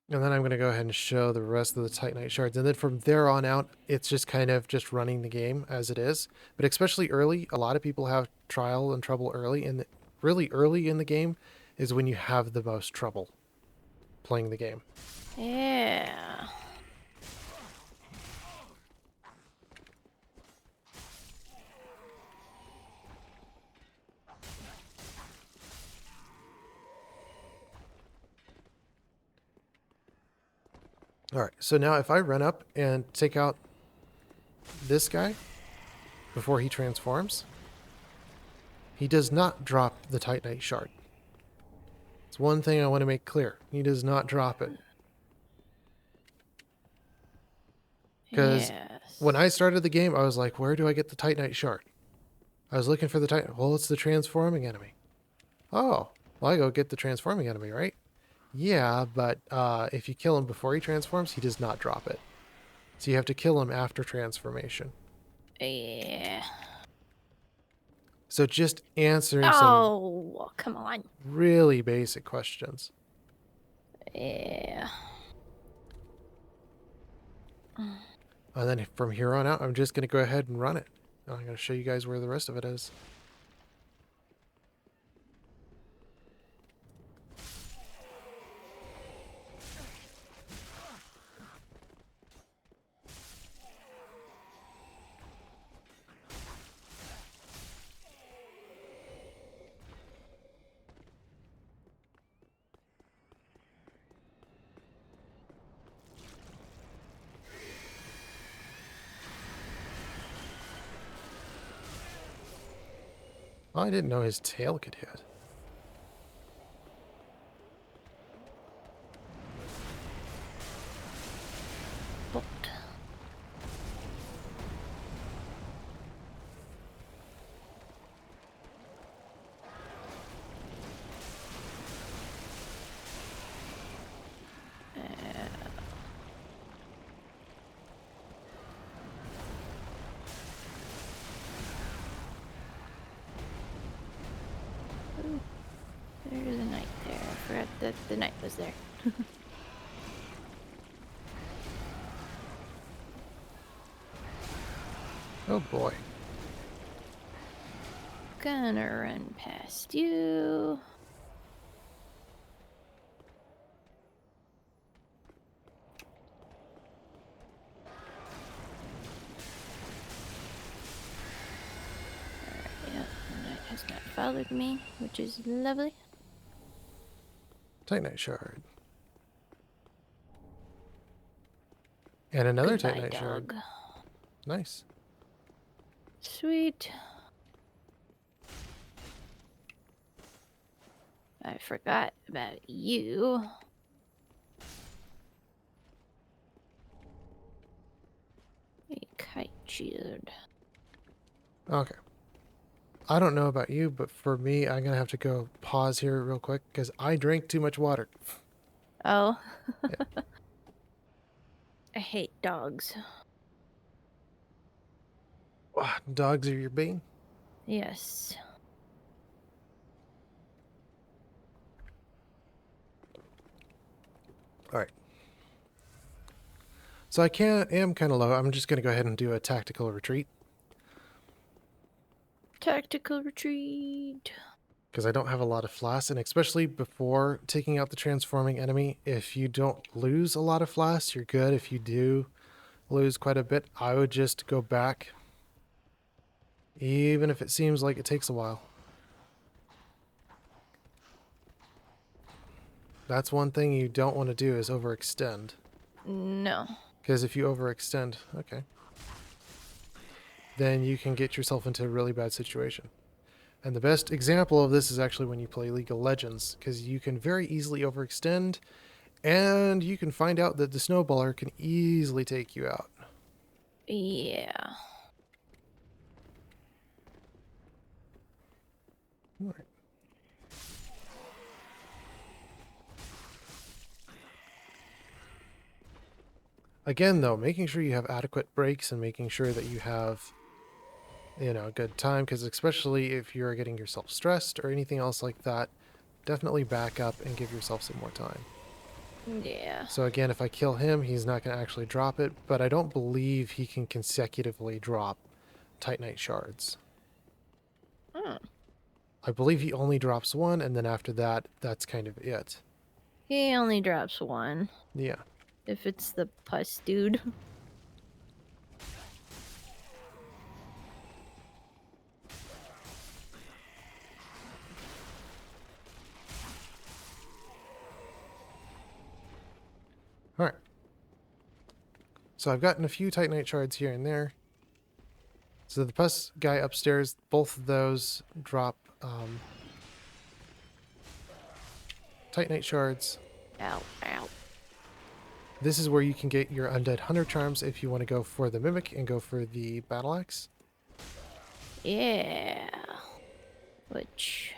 And then I'm going to go ahead and show the rest of the Titanite shards. And then from there on out, it's just kind of just running the game as it is. But especially early, a lot of people have trial and trouble early. And really early in the game is when you have the most trouble playing the game. Yeah. All right, so now if I run up and take out this guy before he transforms, he does not drop the Titanite shard. It's one thing I want to make clear. He does not drop it. Because Yes. when I started the game, I was like, where do I get the Titanite shard? I was looking for the Titan. Well, it's the transforming enemy. Oh, well, I go get the transforming enemy, right? Yeah, but if you kill him before he transforms, he does not drop it. So you have to kill him after transformation. Yeah. So just answering some Oh, come on. really basic questions. Yeah. And then from here on out, I'm just going to go ahead and run it. I'm going to show you guys where the rest of it is. Oh, I didn't know his tail could hit. But there's a knight there. I forgot that the knight was there. Oh boy. Gonna run past you. Alright, yeah, the knight has not followed me, which is lovely. Titanite shard. And another Goodbye, Titanite shard. dog. Nice. Sweet. I forgot about you. A kite shield. Okay. I don't know about you, but for me, I'm going to have to go pause here real quick because I drank too much water. Oh. Yeah. I hate dogs. Dogs are your bane? Yes. All right. So I am kind of low. I'm just going to go ahead and do a tactical retreat Tactical retreat. because I don't have a lot of flasks, and especially before taking out the transforming enemy, if you don't lose a lot of flasks, you're good. If you do lose quite a bit, I would just go back, even if it seems like it takes a while. That's one thing you don't want to do is overextend. No. Because if you overextend, okay, then you can get yourself into a really bad situation. And the best example of this is actually when you play League of Legends, because you can very easily overextend, and you can find out that the snowballer can easily take you out. Yeah. All right. Again, though, making sure you have adequate breaks and making sure that you have, a good time, because especially if you're getting yourself stressed or anything else like that, definitely back up and give yourself some more time. Yeah. So again, if I kill him, he's not going to actually drop it, but I don't believe he can consecutively drop Titanite shards. Hmm. I believe he only drops one, and then after that, that's kind of it. He only drops one. Yeah. If it's the pus dude. All right. So I've gotten a few Titanite shards here and there. So the pus guy upstairs, both of those drop Titanite shards. Ow, ow. This is where you can get your Undead Hunter Charms if you want to go for the Mimic and go for the Battle Axe. Yeah. Which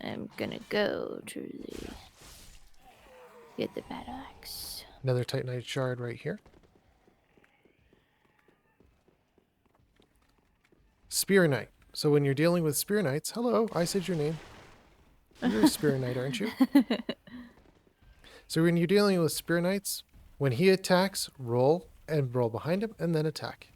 I'm gonna go to the get the battle axe. Another Titanite shard right here. Spear Knight. So when you're dealing with Spear Knights, hello, I said your name. You're a Spear Knight, aren't you? So when you're dealing with Spear Knights, when he attacks, roll and roll behind him and then attack.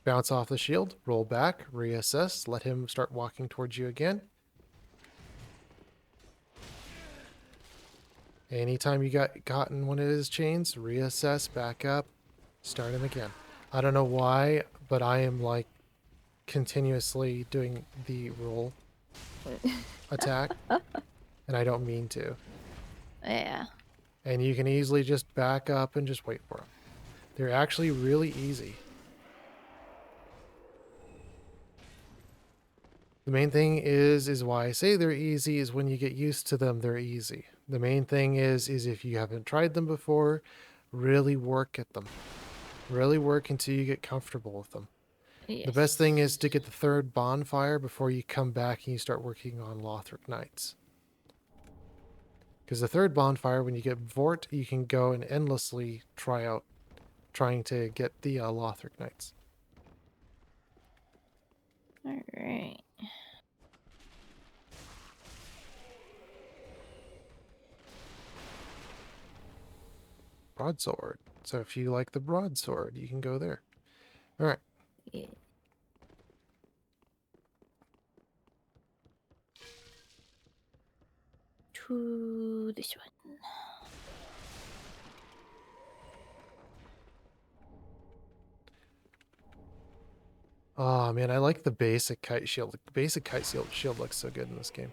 Bounce off the shield, roll back, reassess, let him start walking towards you again. Anytime you gotten one of his chains, reassess, back up, start him again. I don't know why, but I am like continuously doing the roll attack, and I don't mean to. Yeah. And you can easily just back up and just wait for them. They're actually really easy. The main thing is why I say they're easy is when you get used to them, they're easy. The main thing is if you haven't tried them before, really work at them. Really work until you get comfortable with them. Yes. The best thing is to get the third bonfire before you come back and you start working on Lothric Knights. Because the third bonfire, when you get Vort, you can go and endlessly trying to get the Lothric Knights. Alright. Broadsword. So if you like the broadsword, you can go there. All right. Yeah. To this one. Oh man, I like the basic kite shield. The basic kite shield looks so good in this game.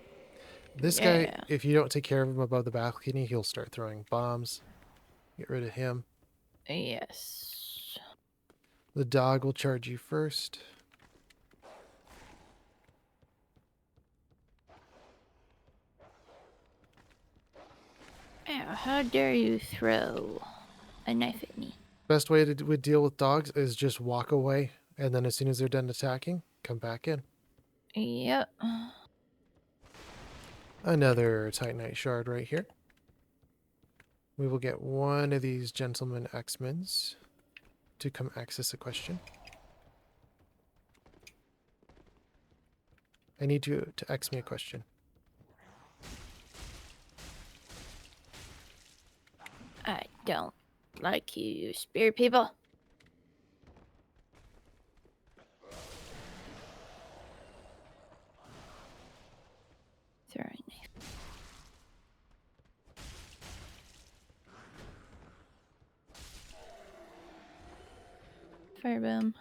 This guy, Yeah. if you don't take care of him above the balcony, he'll start throwing bombs. Get rid of him. Yes. The dog will charge you first. Ow, how dare you throw a knife at me? Best way to deal with dogs is just walk away, and then as soon as they're done attacking, come back in. Yep. Another Titanite shard right here. We will get one of these gentlemen X-Men's to come access a question. I need you to X me a question. I don't like you, spirit people. Throw a knife. Firebomb.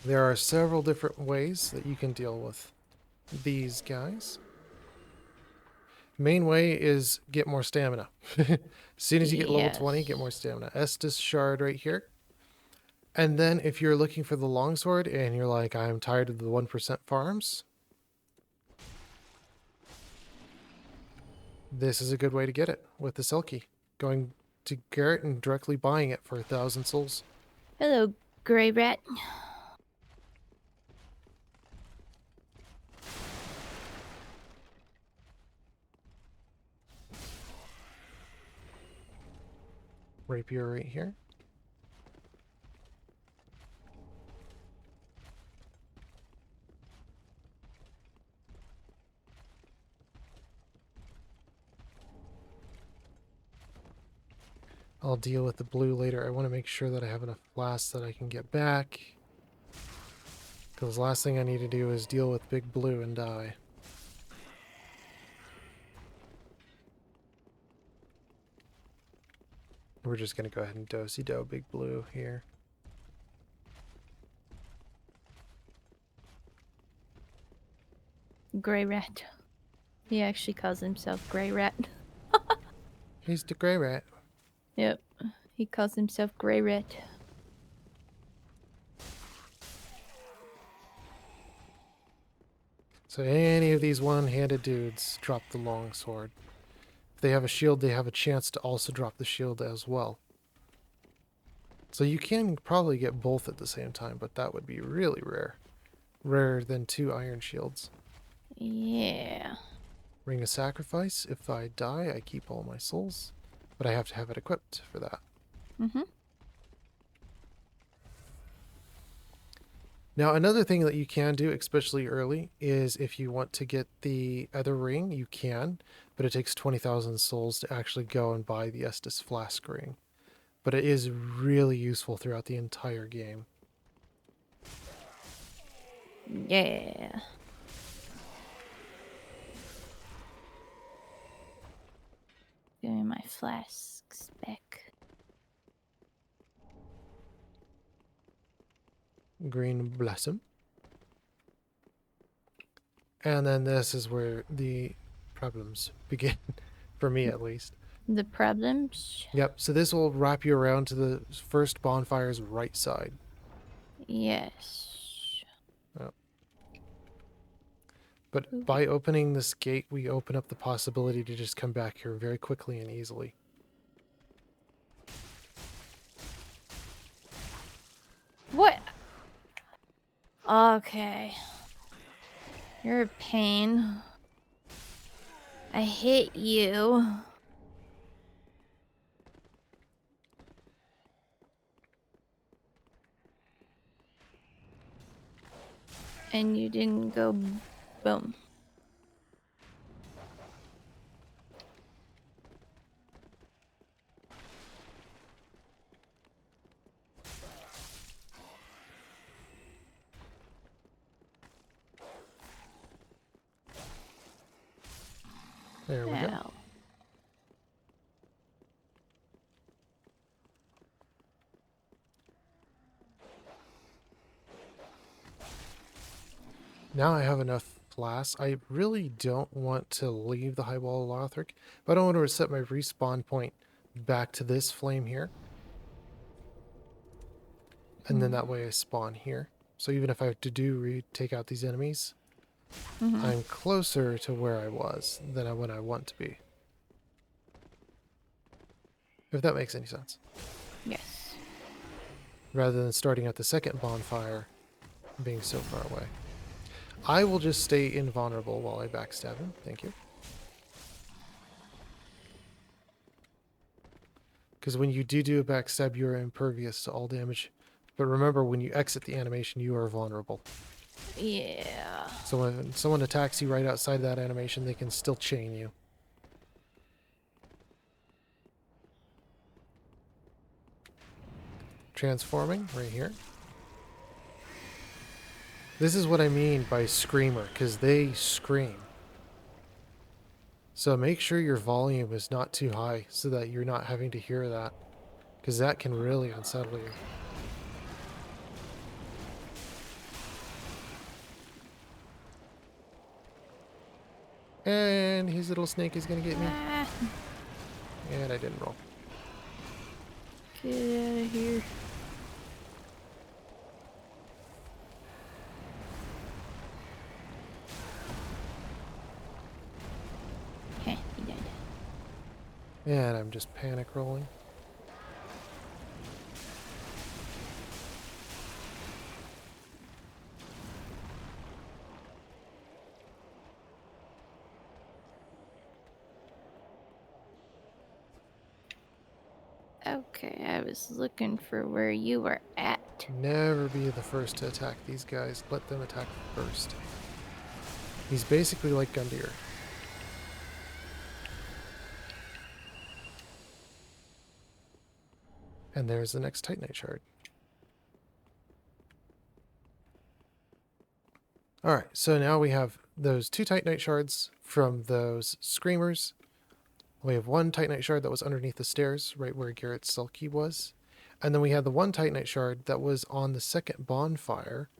There are several different ways that you can deal with these guys. Main way is get more stamina. As soon as you get level 20, get more stamina. Estus shard right here. And then if you're looking for the longsword and you're like, I'm tired of the 1% farms, this is a good way to get it with the Selkie. Going to Garrett and directly buying it for 1,000 souls. Hello, gray rat. Rapier right here. I'll deal with the blue later. I want to make sure that I have enough flasks that I can get back. Because the last thing I need to do is deal with big blue and die. We're just going to go ahead and do big blue here. Grey Rat. He actually calls himself Grey Rat. He's the grey rat. Yep. He calls himself Grey Rat. So any of these one-handed dudes drop the long sword. If they have a shield, they have a chance to also drop the shield as well. So you can probably get both at the same time, but that would be really rare. Rarer than 2 iron shields. Yeah. Ring of Sacrifice. If I die, I keep all my souls. But I have to have it equipped for that. Mm-hmm. Now, another thing that you can do, especially early, is if you want to get the other ring, you can. But it takes 20,000 souls to actually go and buy the Estus Flask ring. But it is really useful throughout the entire game. Yeah. Give me my flasks back. Green Blossom. And then this is where the problems begin, for me at least. The problems? Yep, so this will wrap you around to the first bonfire's right side. Yes. Yep. But by opening this gate, we open up the possibility to just come back here very quickly and easily. What? Okay. You're a pain. I hate you. And you didn't go boom. There we go. Ow. Now I have enough flasks. I really don't want to leave the high wall of Lothric, but I don't want to set my respawn point back to this flame here. And then that way I spawn here. So even if I have to take out these enemies, I'm closer to where I was than when I want to be. If that makes any sense. Yes. Rather than starting at the second bonfire being so far away. I will just stay invulnerable while I backstab him. Thank you. Because when you do a backstab, you are impervious to all damage. But remember, when you exit the animation, you are vulnerable. Yeah. So when someone attacks you right outside that animation, they can still chain you. Transforming right here. This is what I mean by screamer, because they scream. So make sure your volume is not too high so that you're not having to hear that, because that can really unsettle you. And his little snake is going to get me. Ah, And I didn't roll. get out of here. Heh, he died. And I'm just panic rolling. Okay, I was looking for where you were at. Never be the first to attack these guys. Let them attack first. He's basically like Gundyr. And there's the next Titanite shard. Alright, so now we have those 2 Titanite shards from those screamers. We have 1 Titanite shard that was underneath the stairs, right where Garrett's cell key was. And then we had the 1 Titanite shard that was on the second bonfire,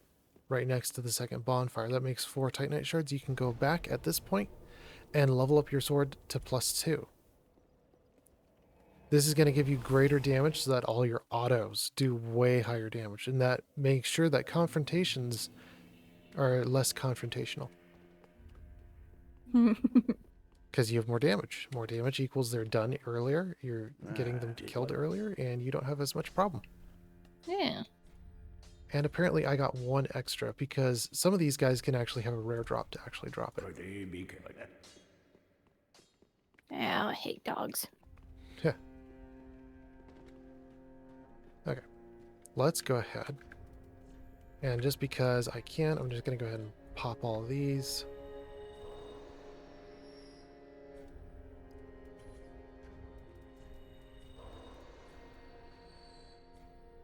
right next to the second bonfire. That makes 4 Titanite shards. You can go back at this point and level up your sword to +2. This is going to give you greater damage so that all your autos do way higher damage. And that makes sure that confrontations are less confrontational. Because you have more damage. More damage equals they're done earlier. You're getting them killed earlier, and you don't have as much problem. Yeah. And apparently I got 1 extra because some of these guys can actually have a rare drop to actually drop it. Yeah, I hate dogs. Yeah. Okay. Let's go ahead. And just because I can, I'm just going to go ahead and pop all of these.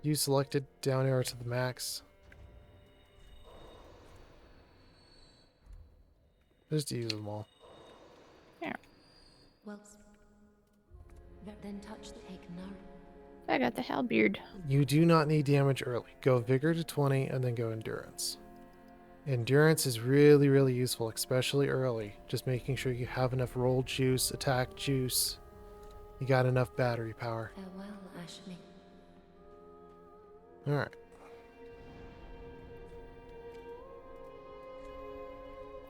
Use selected down arrow to the max. Just use them all. Well, then touch the egg now. I got the halberd. You do not need damage early. Go Vigor to 20 and then go Endurance. Endurance is really, really useful, especially early. Just making sure you have enough roll juice, attack juice. You got enough battery power. Farewell, Ashmi. Alright.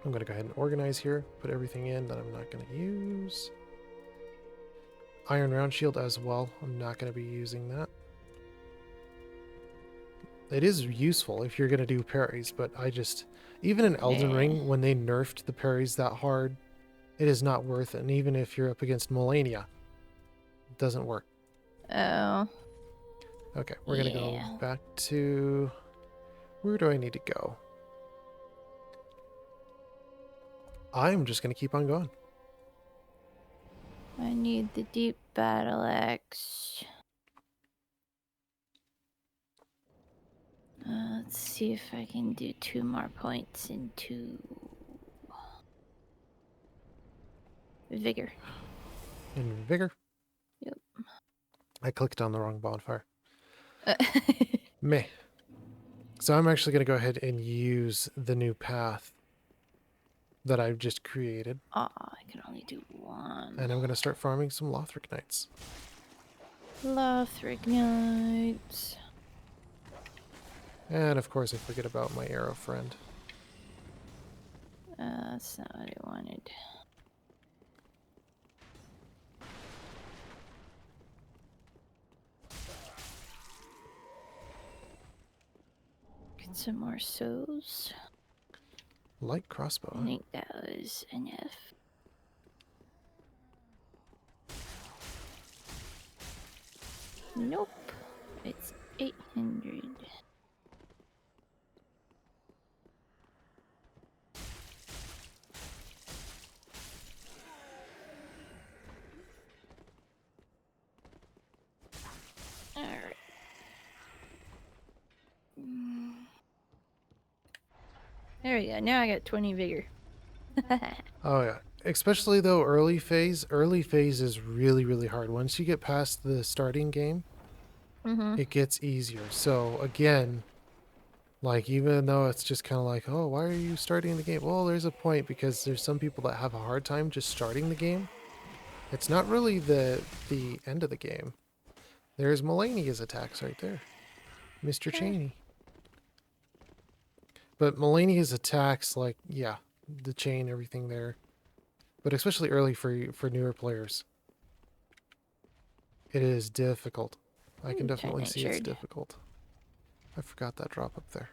I'm going to go ahead and organize here. Put everything in that I'm not going to use. Iron Round Shield as well. I'm not going to be using that. It is useful if you're going to do parries, but I just... Even in Elden Yeah. Ring, when they nerfed the parries that hard, it is not worth it. And even if you're up against Melania, it doesn't work. Oh. Okay, we're going to go Yeah. back to... Where do I need to go? I'm just going to keep on going. I need the deep battle axe. Let's see if I can do 2 more points into vigor. In Vigor. Yep. I clicked on the wrong bonfire. Meh. So I'm actually going to go ahead and use the new path that I've just created. Aw, I can only do 1. And I'm going to start farming some Lothric Knights. Lothric Knights. And of course I forget about my arrow friend. That's not what I wanted. Get some more souls. Light crossbow. I think that was enough. Nope. It's 800. Alright. There we go. Now I got 20 vigor. Oh yeah. Especially though early phase is really, really hard. Once you get past the starting game, it gets easier. So again, like even though it's just kind of like, oh, why are you starting the game? Well, there's a point because there's some people that have a hard time just starting the game. It's not really the end of the game. There's Melania's attacks right there. Mr. Cheney. But Melania's attacks, like, yeah, the chain, everything there. But especially early for newer players. It is difficult. I can definitely Titanite see it's shard. difficult. I forgot that drop up there.